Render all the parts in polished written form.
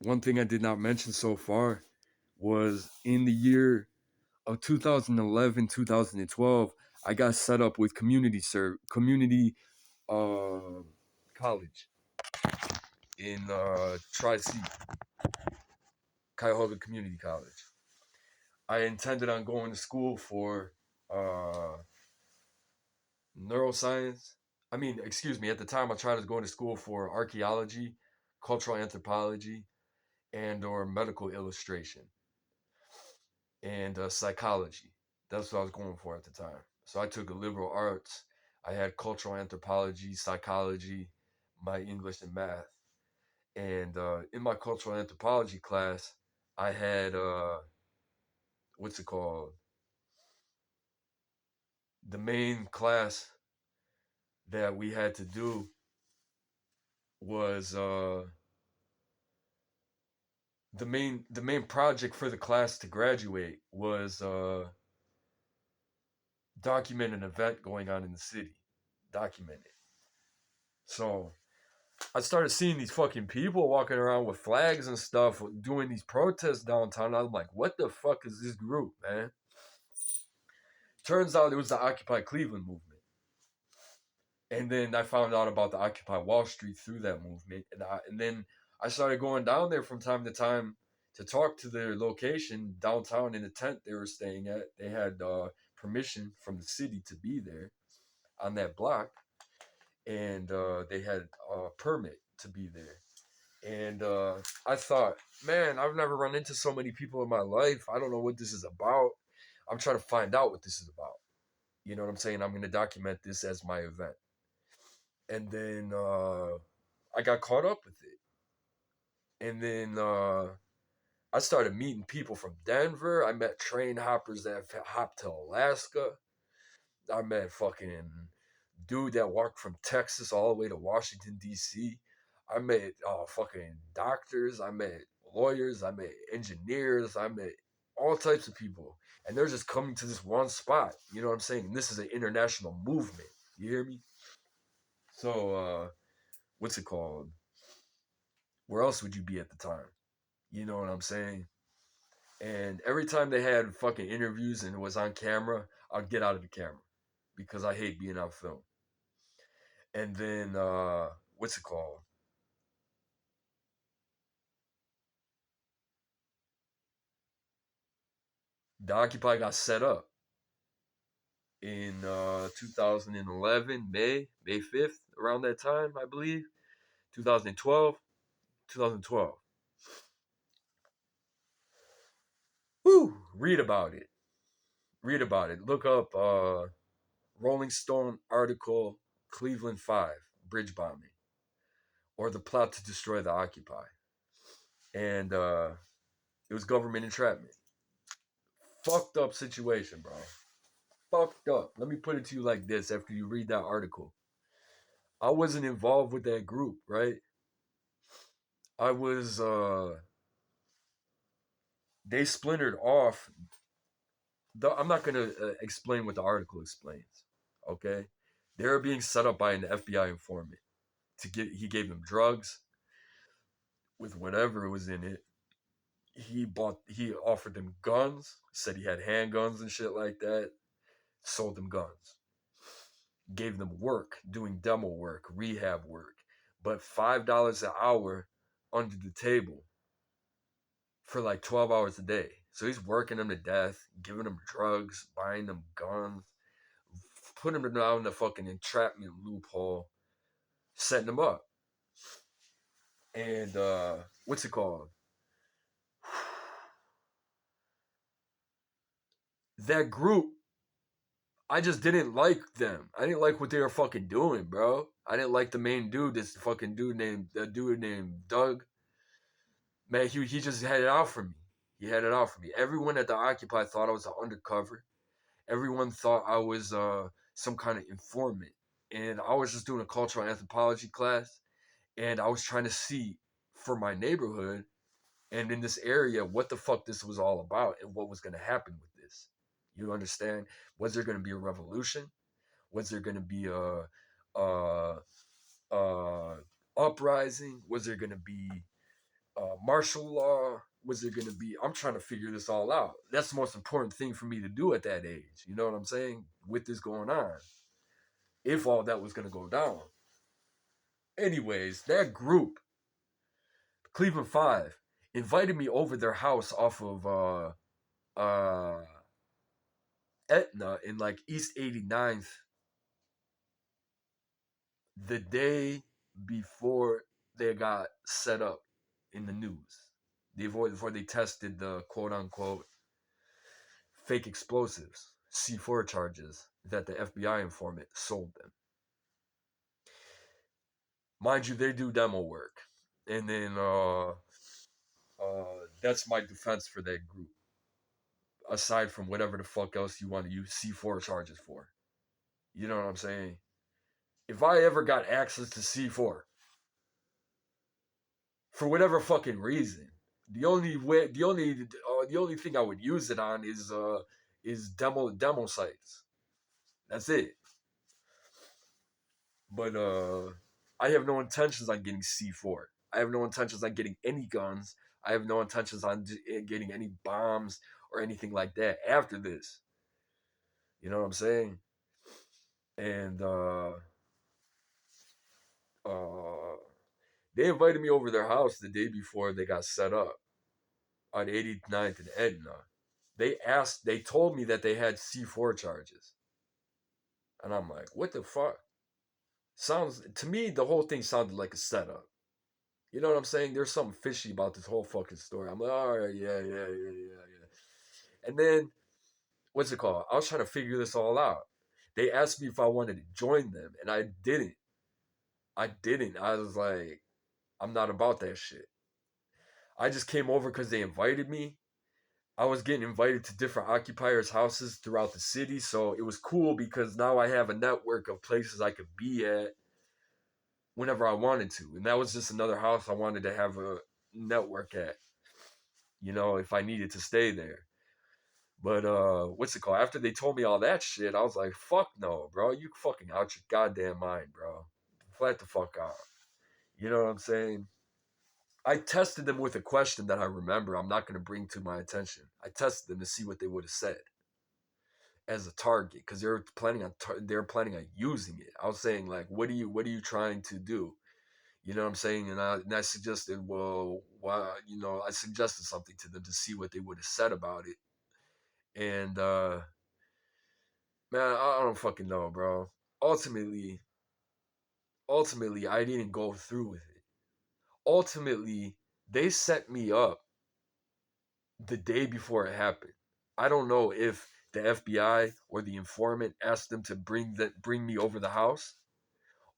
one thing I did not mention so far was in the year of 2011, 2012, I got set up with community uh, college in Tri-C, Cuyahoga Community College. I intended on going to school for uh, neuroscience. I mean, excuse me, at the time I tried to go into school for archaeology, cultural anthropology, and or medical illustration and psychology. That's what I was going for at the time. So I took a liberal arts. I had cultural anthropology, psychology, my English and math. And in my cultural anthropology class, I had what's it called? The main class that we had to do was the main project for the class to graduate was document an event going on in the city. Document it. So I started seeing these fucking people walking around with flags and stuff doing these protests downtown. I'm like, what the fuck is this group, man? Turns out it was the Occupy Cleveland movement. And then I found out about the Occupy Wall Street through that movement. And then I started going down there from time to time to talk to their location downtown in the tent they were staying at. They had permission from the city to be there on that block. And they had a permit to be there. And I thought, man, I've never run into so many people in my life. I don't know what this is about. I'm trying to find out what this is about. You know what I'm saying? I'm going to document this as my event. And then I got caught up with it. And then I started meeting people from Denver. I met train hoppers that hopped to Alaska. I met fucking dude that walked from Texas all the way to Washington D.C. I met fucking doctors. I met lawyers. I met engineers. I met all types of people, and they're just coming to this one spot. You know what I'm saying? And this is an international movement. You hear me? So, what's it called? Where else would you be at the time? You know what I'm saying? And every time they had fucking interviews and it was on camera, I'd get out of the camera because I hate being on film. And then what's it called? The Occupy got set up in 2011, May 5th, around that time, I believe. 2012. 2012. Woo! Read about it. Read about it. Look up Rolling Stone article Cleveland 5 bridge bombing or the plot to destroy the Occupy. And it was government entrapment. Fucked up situation, bro. Fucked up. Let me put it to you like this after you read that article. I wasn't involved with that group, right? I was they splintered off. I'm not going to explain what the article explains, okay? They were being set up by an FBI informant to get he gave them drugs with whatever was in it. He offered them guns, said he had handguns and shit like that, sold them guns. Gave them work, doing demo work, rehab work, but $5 an hour under the table for like 12 hours a day. So he's working them to death, giving them drugs, buying them guns, putting them down the fucking entrapment loophole, setting them up. And what's it called? That group, I just didn't like them. I didn't like what they were fucking doing, bro. I didn't like the main dude, this fucking dude named Doug. Man, he just had it out for me. He had it out for me. Everyone at the Occupy thought I was an undercover. Everyone thought I was some kind of informant. And I was just doing a cultural anthropology class. And I was trying to see for my neighborhood and in this area what the fuck this was all about and what was going to happen with this. You understand? Was there going to be a revolution? Was there going to be a uprising? Was there going to be martial law? Was it going to be? I'm trying to figure this all out. That's the most important thing for me to do at that age. You know what I'm saying? With this going on, if all that was going to go down. Anyways, that group, Cleveland Five, invited me over their house off of uh Etna in like East 89th the day before they got set up in the news. Before they tested the quote unquote fake explosives, C4 charges that the FBI informant sold them. Mind you, they do demo work. And then that's my defense for that group. Aside from whatever the fuck else you want to use C4 charges for. You know what I'm saying? If I ever got access to C4, for whatever fucking reason, the only thing I would use it on is demo sites. That's it. But I have no intentions on getting C4. I have no intentions on getting any guns. I have no intentions on getting any bombs or anything like that after this. You know what I'm saying? And they invited me over to their house the day before they got set up on 89th and Edna. They told me that they had C4 charges. And I'm like, what the fuck? Sounds, to me, the whole thing sounded like a setup. You know what I'm saying? There's something fishy about this whole fucking story. I'm like, all right, yeah. And then, what's it called? I was trying to figure this all out. They asked me if I wanted to join them, and I didn't. I was like, I'm not about that shit. I just came over because they invited me. I was getting invited to different occupiers' houses throughout the city, so it was cool because now I have a network of places I could be at whenever I wanted to. And that was just another house I wanted to have a network at, if I needed to stay there. But what's it called? After they told me all that shit, I was like, fuck no, bro. You fucking out your goddamn mind, bro. Flat the fuck out. You know what I'm saying? I tested them with a question that I remember I'm not going to bring to my attention. I tested them to see what they would have said as a target because they were planning on using it. I was saying like, what are you trying to do? You know what I'm saying? And I suggested, well, why? I suggested something to them to see what they would have said about it. And man, I don't fucking know, bro. Ultimately, I didn't go through with it. Ultimately, they set me up the day before it happened. I don't know if the FBI or the informant asked them to bring me over the house,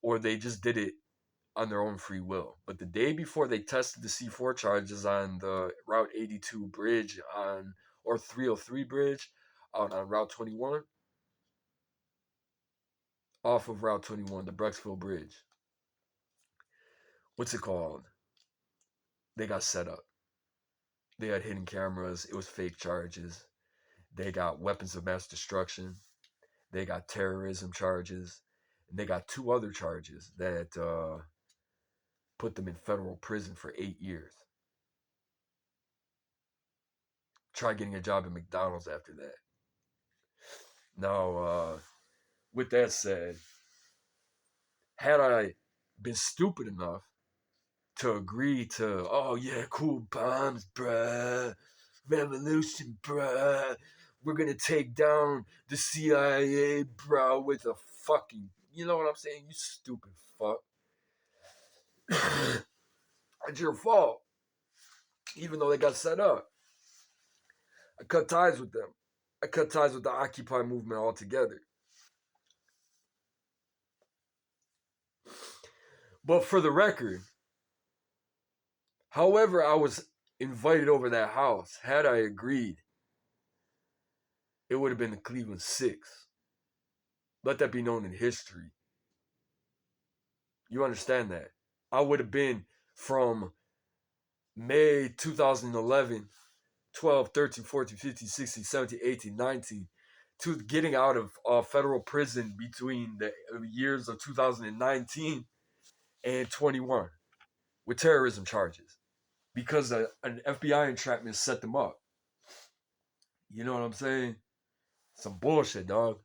or they just did it on their own free will. But the day before they tested the C4 charges on the Route 82 bridge or 303 bridge out on Route 21, off of Route 21, the Brecksville Bridge. What's it called? They got set up. They had hidden cameras. It was fake charges. They got weapons of mass destruction. They got terrorism charges. And they got two other charges that put them in federal prison for 8 years. Try getting a job at McDonald's after that. Now, with that said, had I been stupid enough to agree to, oh yeah, cool bombs, bruh, revolution, bruh, we're gonna take down the CIA, bro, with a fucking, you know what I'm saying? You stupid fuck. It's your fault, even though they got set up. I cut ties with them. I cut ties with the Occupy movement altogether. But for the record, however I was invited over that house, had I agreed, it would have been the Cleveland Six. Let that be known in history. You understand that? I would have been from May 2011, 12, 13, 14, 15, 16, 17, 18, 19, to getting out of federal prison between the years of 2019 and 21 with terrorism charges. because an FBI entrapment set them up. You know what I'm saying? Some bullshit, dog.